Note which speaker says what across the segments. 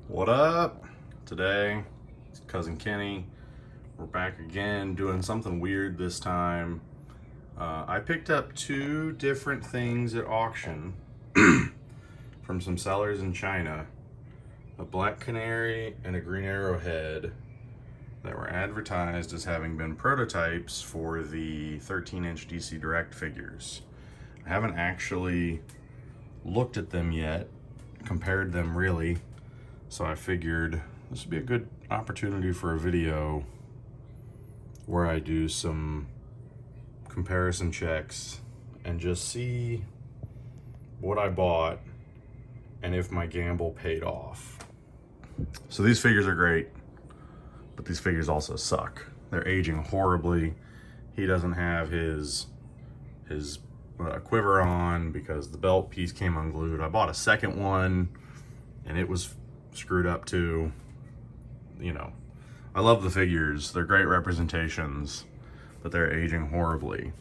Speaker 1: What up? Today, it's cousin Kenny. We're back again doing something weird this time. I picked up two different things at auction from some sellers in China. A black canary and a green arrowhead that were advertised as having been prototypes for the 13-inch DC Direct figures. I haven't actually looked at them yet, compared them really. So I figured this would be a good opportunity for a video where I do some comparison checks and just see what I bought and if my gamble paid off. So these figures are great, but these figures also suck. They're aging horribly. He doesn't have his quiver on because the belt piece came unglued. I bought a second one and it was screwed up too. You know, I love the figures. They're great representations, but they're aging horribly.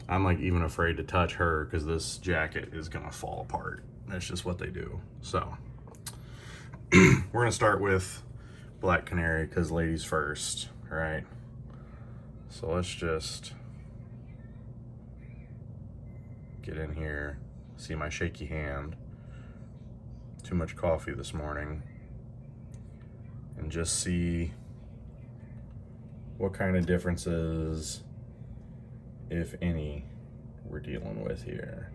Speaker 1: I'm like even afraid to touch her because this jacket is gonna fall apart. That's just what they do. So we're gonna start with Black Canary because ladies first, all right? So let's just get in here, see my shaky hand. Too much coffee this morning. And just see what kind of differences, if any, we're dealing with here.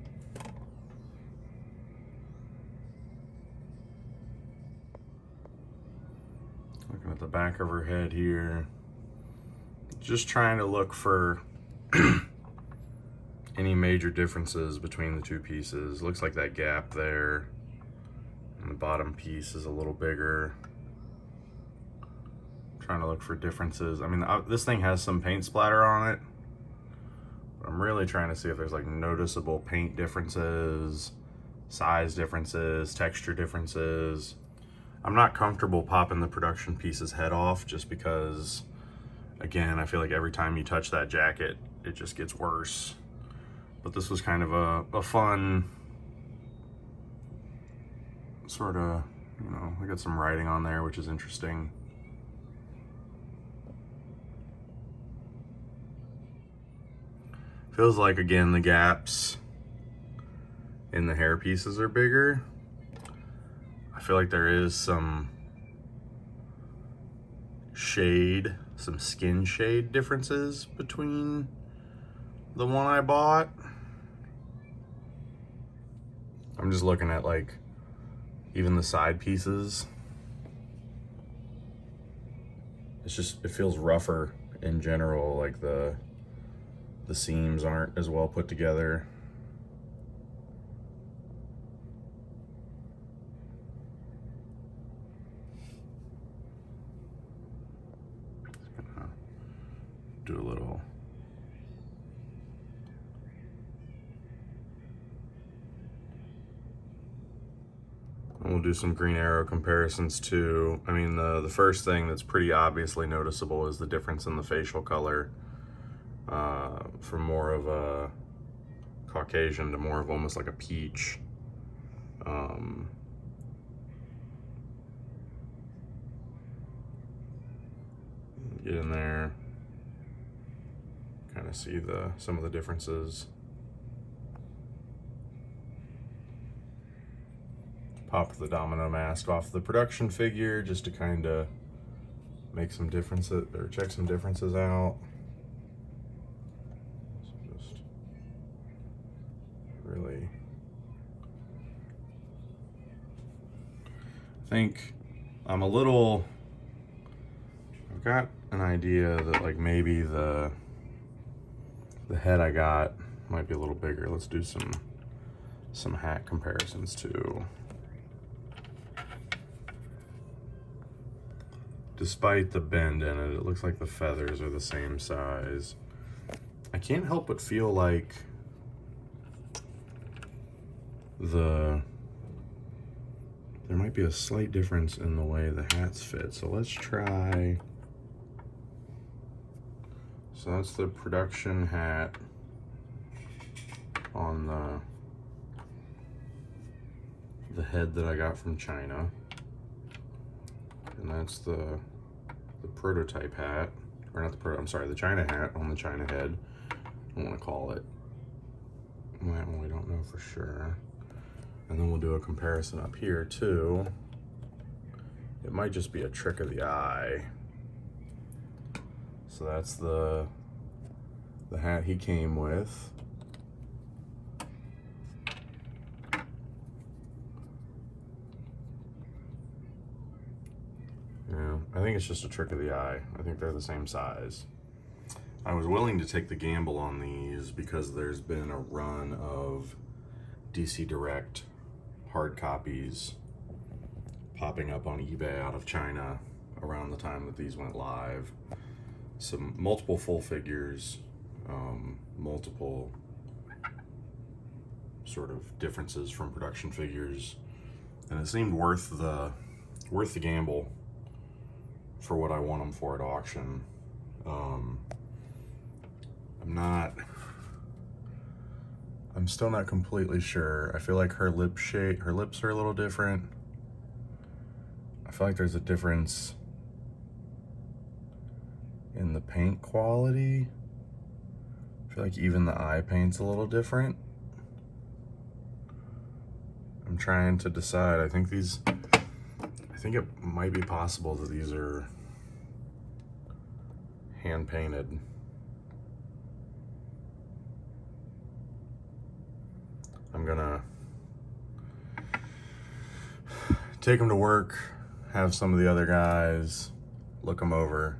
Speaker 1: Looking at the back of her head here, just trying to look for any major differences between the two pieces. Looks like that gap there and the bottom piece is a little bigger. Trying to look for differences. I mean, this thing has some paint splatter on it, but I'm really trying to see if there's like noticeable paint differences, size differences, texture differences. I'm not comfortable popping the production piece's head off just because, again, I feel like every time you touch that jacket, it just gets worse. But this was kind of a fun sort of, you know, I got some writing on there, which is interesting. Feels like, again, the gaps in the hair pieces are bigger. I feel like there is some shade, some skin shade differences between the one I bought. I'm just looking at like even the side pieces. It's just, it feels rougher in general, like the seams aren't as well put together. Just gonna do a little. And we'll do some green arrow comparisons too. I mean, the first thing that's pretty obviously noticeable is the difference in the facial color. From more of a Caucasian to more of almost like a peach. Get in there, kind of see some of the differences. Pop the domino mask off the production figure just to kind of make some differences or check some differences out. Just really, I think I'm a little, I've got an idea that like maybe the head I got might be a little bigger. Let's do some hat comparisons too. Despite the bend in it, it looks like the feathers are the same size. I can't help but feel like there might be a slight difference in the way the hats fit. So let's try. So that's the production hat on the head that I got from China. And that's the prototype hat, or not the I'm sorry, the China hat on the China head. I want to call it. That one we don't know for sure. And then we'll do a comparison up here too. It might just be a trick of the eye. So that's the hat he came with. Yeah, I think it's just a trick of the eye. I think they're the same size. I was willing to take the gamble on these because there's been a run of DC Direct hard copies popping up on eBay out of China around the time that these went live. Some multiple full figures, multiple sort of differences from production figures, and it seemed worth the gamble for what I want them for at auction. I'm still not completely sure. I feel like her lips are a little different. I feel like there's a difference in the paint quality. I feel like even the eye paint's a little different. I'm trying to decide. I think it might be possible that these are hand painted. I'm gonna take them to work, have some of the other guys look them over,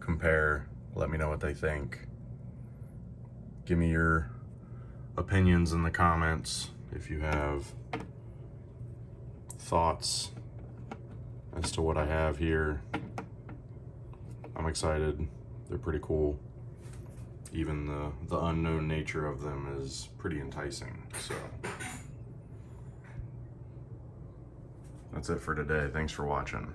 Speaker 1: compare, let me know what they think. Give me your opinions in the comments if you have thoughts as to what I have here. I'm excited. They're pretty cool. Even the unknown nature of them is pretty enticing. So that's it for today. Thanks for watching.